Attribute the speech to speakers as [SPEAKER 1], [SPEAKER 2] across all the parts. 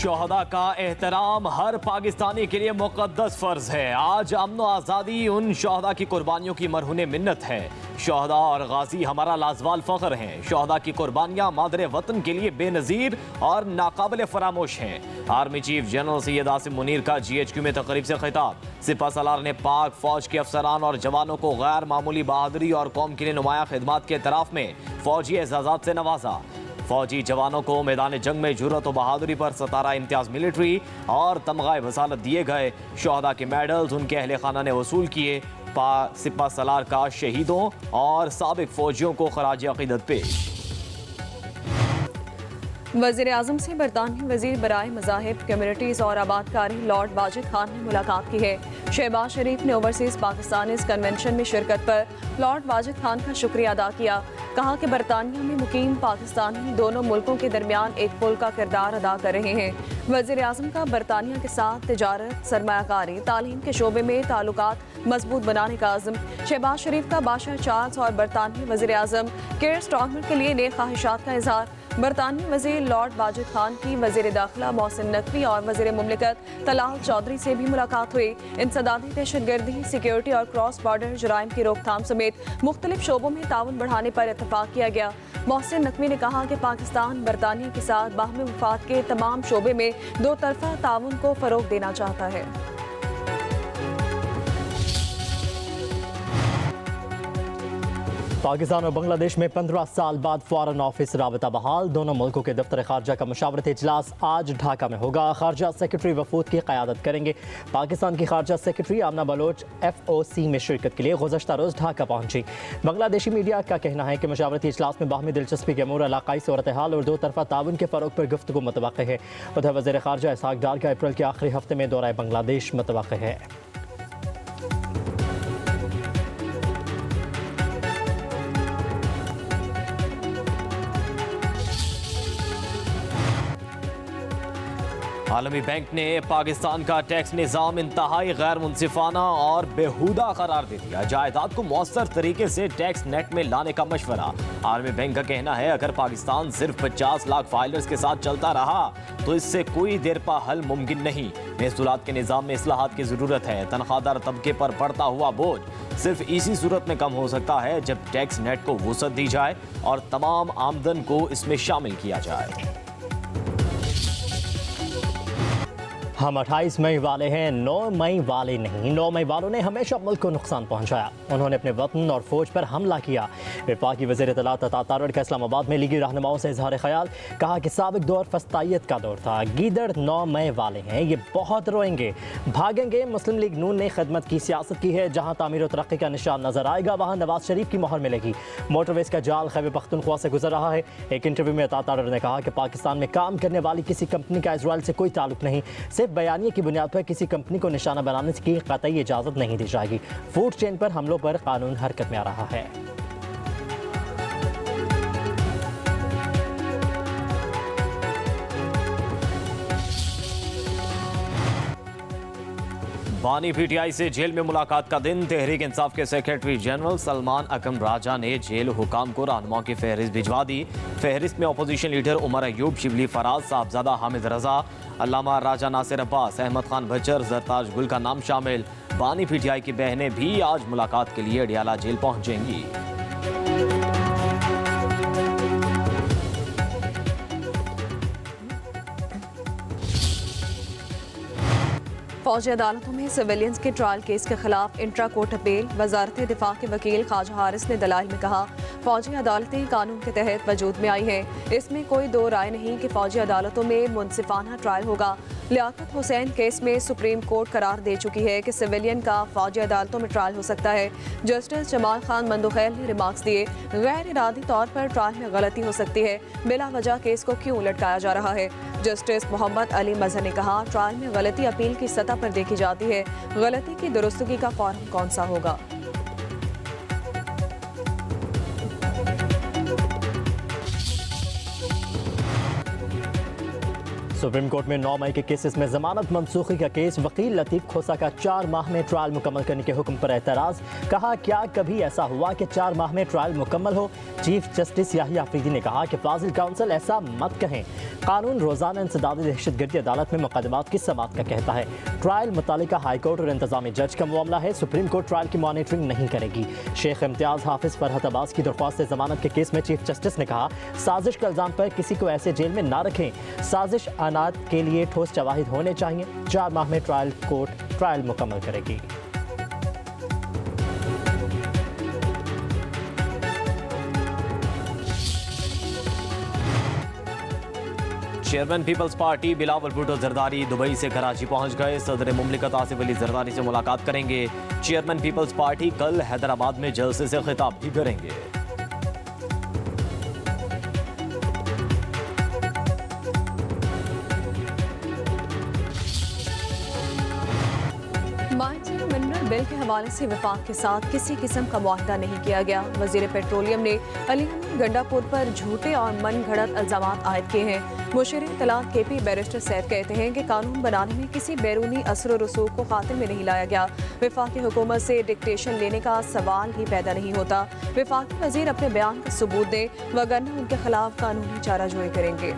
[SPEAKER 1] शोहदा का एहतराम हर पाकिस्तानी के लिए मुकद्दस फर्ज है। आज अमन व आज़ादी उन शोहदा की कुर्बानियों की मरहून मिन्नत है। शोहदा और गाजी हमारा लाजवाल फ़ख्र हैं। शोहदा की कुर्बानियाँ मादरे वतन के लिए बेनज़ीर और नाकाबिल फरामोश हैं। Army chief general Syed Asim Munir का GHQ में तकरीब से खिताब। सिपा सलार ने पाक फौज के अफसरान और जवानों को गैर मामूली बहादुरी और कौम के लिए नुमाया खिदमात के तरफ में फौजी एजाज़ात से नवाजा। फौजी जवानों को मैदान जंग में जुर्रत और बहादुरी पर 17 इम्तियाज मिलिट्री और तमगा वसालत दिए गए। शोहदा के मेडल्स उनके अहले खाना ने वसूल किए। सिपा सलार का शहीदों और साबिक फौजियों को खराज अकीदत पेश।
[SPEAKER 2] वज़ीर आज़म से बरतानवी वज़ीर बराए मज़ाहिब, कम्युनिटीज़ और आबादकारी लॉर्ड वाजिद खान ने मुलाकात की है। शहबाज शरीफ ने ओवरसीज़ पाकिस्तानीज़ कन्वेंशन में शिरकत पर लॉर्ड वाजिद खान का शुक्रिया अदा किया। कहा कि बरतानिया में मुकीम पाकिस्तानी दोनों मुल्कों के दरमियान एक पुल का किरदार अदा कर रहे हैं। वज़ीर आज़म का बरतानिया के साथ तिजारत, सरमायाकारी, तालीम के शोबे में ताल्लुकात मजबूत बनाने का आज़म। शहबाज शरीफ का बादशाह चार्ल्स और बरतानवी वज़ीर आज़म केयर स्टार्मर के लिए नेक ख्वाहिशात का इजहार। बरतानवी वज़ीर लॉर्ड वाजिद खान की वज़ीर दाखिला मोहसिन नकवी और वज़ीर मुमलिकत तलाल चौधरी से भी मुलाकात हुई। इंसदादी, दहशतगर्दी, सिक्योरिटी और क्रॉस बॉर्डर जराइम की रोकथाम समेत मुख्तलिफ शोबों में ताउन बढ़ाने पर इत्तफाक किया गया। मोहसिन नकवी ने कहा कि पाकिस्तान बरतानिया के साथ बाहमी मुफाद के तमाम शोबे में दो तरफा ताउन को फ़रोग देना चाहता है।
[SPEAKER 3] पाकिस्तान और बांग्लादेश में 15 साल बाद फॉरेन ऑफिस राबता बहाल। दोनों मुल्कों के दफ्तर खारजा का मशावरती इजलास आज ढाका में होगा। खारजा सेक्रेटरी वफूद की क़यादत करेंगे। पाकिस्तान की खारजा सेक्रेटरी आमना बलोच FOC में शिरकत के लिए गुज़श्ता रोज़ ढाका पहुंची। बांग्लादेशी मीडिया का कहना है कि मशावरती इजलास में बाहमी दिलचस्पी के अमूर, इलाकाई सूरत हाल और दो तरफा ताउन के फ़रोग पर गुफ्तगू मुतवक्किल है। उधर वज़ीर खारजा इसहाक डार का अप्रैल के आखिरी हफ्ते में दौरा बांग्लादेश मुतवक्किल है।
[SPEAKER 1] आलमी बैंक ने पाकिस्तान का टैक्स निज़ाम इंतहाई गैर मुनसिफाना और बेहुदा करार दे दिया। जायदाद को मौसर तरीके से टैक्स नेट में लाने का मशवरा। आलमी बैंक का कहना है अगर पाकिस्तान सिर्फ 50 लाख फाइलर्स के साथ चलता रहा तो इससे कोई देर पा हल मुमकिन नहीं। महसूलात के निज़ाम में इस्लाहात की ज़रूरत है। तनख्वाहदार तबके पर पड़ता हुआ बोझ सिर्फ इसी सूरत में कम हो सकता है जब टैक्स नेट को वुसअत दी जाए और तमाम आमदन को इसमें शामिल किया जाए।
[SPEAKER 3] हम 28 मई वाले हैं, 9 मई वाले नहीं। 9 मई वालों ने हमेशा मुल्क को नुकसान पहुंचाया। उन्होंने अपने वतन और फौज पर हमला किया। वफाकी वज़ीर इत्तलात अता तारड़ का इस्लामाबाद में लीगी रहनुमाओं से इजहार ख्याल। कहा कि साबिक दौर फस्तायत का दौर था। गीदड़ 9 मई वाले हैं, ये बहुत रोएंगे, भागेंगे। मुस्लिम लीग नून ने खिदमत की सियासत की है। जहाँ तामीर और तरक्की का निशान नजर आएगा वहाँ नवाज शरीफ की मोहर मिलेगी। मोटरवेज का जाल खैबर पख्तूनख्वा से गुजर रहा है। एक इंटरव्यू में अता तारड़ ने कहा कि पाकिस्तान में काम करने वाली किसी कंपनी का इजराइल से कोई ताल्लुक नहीं। सिर्फ बयानिए की बुनियाद पर किसी कंपनी को निशाना बनाने की कतई इजाजत नहीं दी जाएगी। फूड चेन पर हमलों पर कानून हरकत में आ रहा है।
[SPEAKER 1] बानी PTI से जेल में मुलाकात का दिन। तहरीक इंसाफ के सेक्रेटरी जनरल सलमान अकरम राजा ने जेल हुकाम को रहनुमाओं की फहरिस्त भिजवा दी। फहरिस्त में अपोजिशन लीडर उमर अयूब, शिबली फराज, साहबजादा हामिद रजा, अल्लामा राजा नासिर अब्बास, अहमद खान भच्चर, जरताज गुल का नाम शामिल। बानी PTI की बहनें भी आज मुलाकात के लिए अडियाला जेल पहुंचेंगी।
[SPEAKER 2] फौजी अदालतों में सिविलियंस के ट्रायल केस के खिलाफ इंट्रा कोर्ट अपील। वजारत दिफा के वकील ख्वाजा हारिस ने दलाइल में कहा फौजी अदालतें कानून के तहत वजूद में आई हैं। इसमें कोई दो राय नहीं कि फौजी अदालतों में मुनसिफाना ट्रायल होगा। लियाकत हुसैन केस में सुप्रीम कोर्ट करार दे चुकी है कि सिविलियन का फौजी अदालतों में ट्रायल हो सकता है। जस्टिस जमाल खान मंदुखैल ने रिमार्क्स दिए, गैर इरादी तौर पर ट्रायल में गलती हो सकती है, बिला वजह केस को क्यों लटकाया जा रहा है। जस्टिस मोहम्मद अली मजहर ने कहा ट्रायल में गलती अपील की सतह पर देखी जाती है, गलती की दुरुस्तगी का फॉर्म कौन सा होगा।
[SPEAKER 3] सुप्रीम कोर्ट में 9 मई के केसेस में जमानत मनसूखी का केस, वकील लतीफ खोसा का 4 माह में ट्रायल मुकम्मल करने के हुक्म पर एतराज़। कहा, क्या कभी ऐसा हुआ कि 4 माह में ट्रायल मुकम्मल हो? चीफ जस्टिस याहिया अफरीदी ने कहा कि फाजिल काउंसिल ऐसा मत कहें। कानून रोजाना इंसदाद दहशतगर्दी अदालत में मुकदमात की समाअत का कहता है। ट्रायल मुतालिका हाई कोर्ट और इंतजामी जज का मामला है। सुप्रीम कोर्ट ट्रायल की मॉनिटरिंग नहीं करेगी। शेख इम्तियाज हाफिज फरहत अब्बास की दरख्वास्त जमानत के केस में चीफ जस्टिस ने कहा, साजिश के इल्जाम पर किसी को ऐसे जेल में ना रखें। साजिश अनाद के लिए ठोस शवाहिद होने चाहिए। 4 माह में ट्रायल कोर्ट ट्रायल मुकम्मल करेगी।
[SPEAKER 1] चेयरमैन पीपल्स पार्टी बिलावल भुट्टो जरदारी दुबई से कराची पहुंच गए। सदर मुमलिकत आसिफ अली जरदारी से मुलाकात करेंगे। चेयरमैन पीपल्स पार्टी कल हैदराबाद में जलसे से खिताब भी करेंगे।
[SPEAKER 2] मिनरल बिल के हवाले से वफाक के साथ किसी किस्म का मुआहदा नहीं किया गया। वजीर पेट्रोलियम ने अली हमीद गंडापुर पर झूठे और मन घड़त इल्जामात आयद किए हैं। मुशीर इत्तलात KP बैरिस्टर सैद कहते हैं कि कानून बनाने में किसी बैरूनी असर और रसूख को खातिर में नहीं लाया गया। वफाकी हुकूमत से डिक्टेशन लेने का सवाल ही पैदा नहीं होता। वफाकी वजीर अपने बयान का सबूत दें, वगरना उनके खिलाफ कानूनी चाराजोई करेंगे।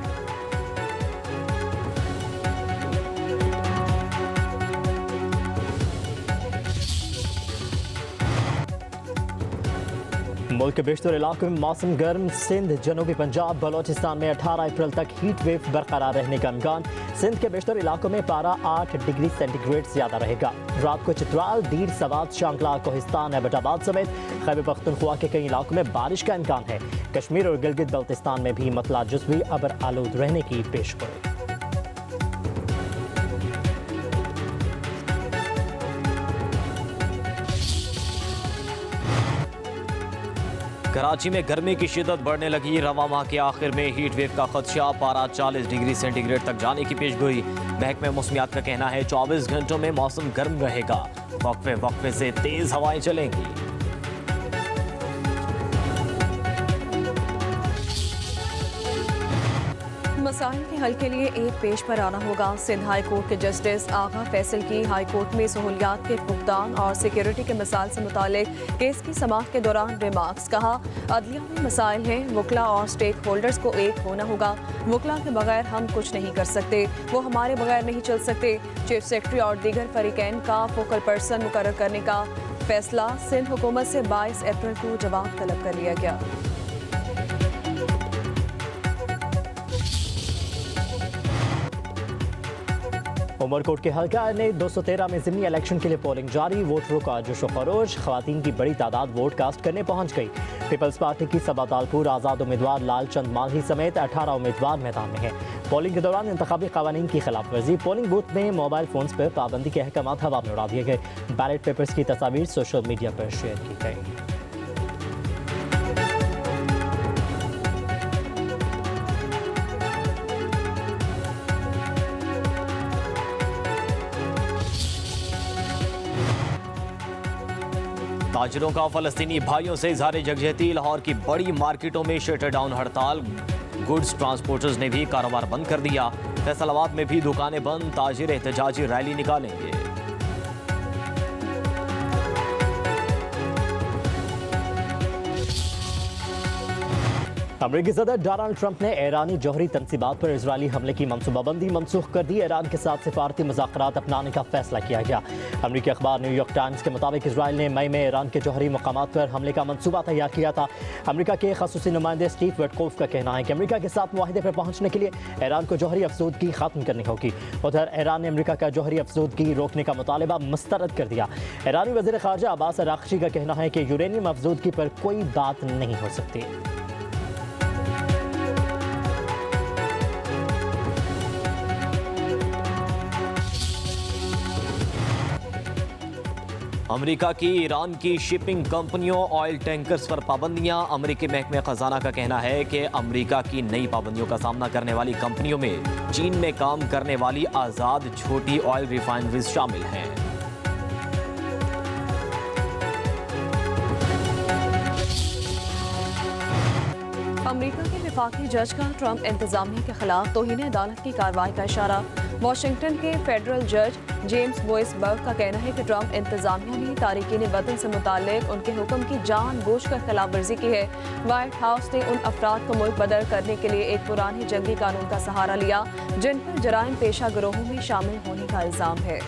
[SPEAKER 3] मुल्क के बेशतर इलाकों में मौसम गर्म। सिंध, जनूबी पंजाब, बलोचिस्तान में 18 अप्रैल तक हीट वेव बरकरार रहने का इम्कान। सिंध के बेशतर इलाकों में पारा 8 डिग्री सेंटीग्रेड ज्यादा रहेगा। रात को चित्राल, दीर, सवात, शांगला, कोहिस्तान, एबटाबाद समेत खैबर पख्तूनख्वा के कई इलाकों में बारिश का इम्कान है। कश्मीर और गिलगित बल्तिस्तान में भी मतला जुज़वी अबर आलूद रहने की पेशगोई।
[SPEAKER 1] कराची में गर्मी की शिद्दत बढ़ने लगी। रवा माह के आखिर में हीट वेव का खदशा, पारा 40 डिग्री सेंटीग्रेड तक जाने की पेशगोई। महकमे मौसमियात का कहना है 24 घंटों में मौसम गर्म रहेगा। वक्फे वक्फे से तेज हवाएं चलेंगी।
[SPEAKER 2] मसाइल के हल के लिए एक पेश पर आना होगा। सिंध हाई कोर्ट के जस्टिस आगा फैसल की हाई कोर्ट में सहूलियात के फुकदान और सिक्योरिटी के मसाइल से मुतालिक केस की समाअत के दौरान रिमार्क्स। कहा, अदलिया में मसाइल हैं, वकला और स्टेक होल्डर्स को एक होना होगा। वकला के बगैर हम कुछ नहीं कर सकते, वो हमारे बगैर नहीं चल सकते। चीफ सेक्रेटरी और दीगर फरीकैन का फोकल पर्सन मुकर्रर करने का फैसला सिंध हुकूमत से 22 अप्रैल को जवाब तलब कर लिया गया।
[SPEAKER 3] उमरकोट के हल्का ने 213 में ज़िमनी इलेक्शन के लिए पोलिंग जारी। वोटरों का जोश व खरोश, खवातीन की बड़ी तादाद वोट कास्ट करने पहुंच गई। पीपल्स पार्टी की सबा तालपुर आज़ाद उम्मीदवार लालचंद मालही समेत 18 उम्मीदवार मैदान में हैं। पोलिंग के दौरान इंतखाबी कवानीन की खिलाफ वर्जी, पोलिंग बूथ में मोबाइल फोन्स पर पाबंदी के अहकाम हवा में उड़ा दिए गए। बैलेट पेपर्स की तस्वीर सोशल मीडिया पर शेयर की गई।
[SPEAKER 1] ताजिरों का फलस्तीनी भाइयों से इजहार यकजहती। लाहौर की बड़ी मार्केटों में शटर डाउन हड़ताल। गुड्स ट्रांसपोर्टर्स ने भी कारोबार बंद कर दिया। फैसलाबाद में भी दुकानें बंद। ताजिर एहतजाजी रैली निकालेंगे।
[SPEAKER 3] अमरीकी सदर डोनाल्ड ट्रंप ने ईरानी जौहरी तनसीबात पर इजरायली हमले की मनसूबाबंदी मनसूख कर दी। ईरान के साथ सिफारती मुज़ाकरात अपनाने का फैसला किया गया। अमरीकी अखबार न्यूयॉर्क टाइम्स के मुताबिक इसराइल ने मई में ईरान के जौहरी मकामात पर हमले का मनसूबा तैयार किया था। अमरीका के खसूसी नुमाइंदे स्टीव विटकोफ का कहना है कि अमरीका के साथ मुआहदे पर पहुंचने के लिए ईरान को जौहरी अफसूदगी खत्म करनी होगी। उधर ईरान ने अमरीका का जौहरी अफसूदगी रोकने का मुतालबा मुस्तरद कर दिया। ईरानी वज़ीर ख़ारजा अब्बास अराग़ची का कहना है कि यूरेनियम अफसूदगी पर कोई बात नहीं हो सकती।
[SPEAKER 1] अमेरिका की ईरान की शिपिंग कंपनियों, ऑयल टैंकर्स पर पाबंदियां। अमेरिकी महकमे खजाना का कहना है कि अमेरिका की नई पाबंदियों का सामना करने वाली कंपनियों में चीन में काम करने वाली आज़ाद छोटी ऑयल रिफाइनरीज शामिल हैं।
[SPEAKER 2] अमरीका के वफाकी जज का ट्रंप इंतजामिया के खिलाफ तौहीन अदालत की कार्रवाई का इशारा। वाशिंगटन के फेडरल जज जेम्स बोइसबर्ग का कहना है कि ट्रंप इंतजामिया ने तारिकीन वतन से मुताल्लिक उनके हुक्म की जानबूझकर खिलाफ वर्जी की है। व्हाइट हाउस ने उन अफराद को मुल्क बदर करने के लिए एक पुराने जंगी कानून का सहारा लिया जिन पर जराइम पेशा गिरोहों में शामिल होने का इल्जाम है।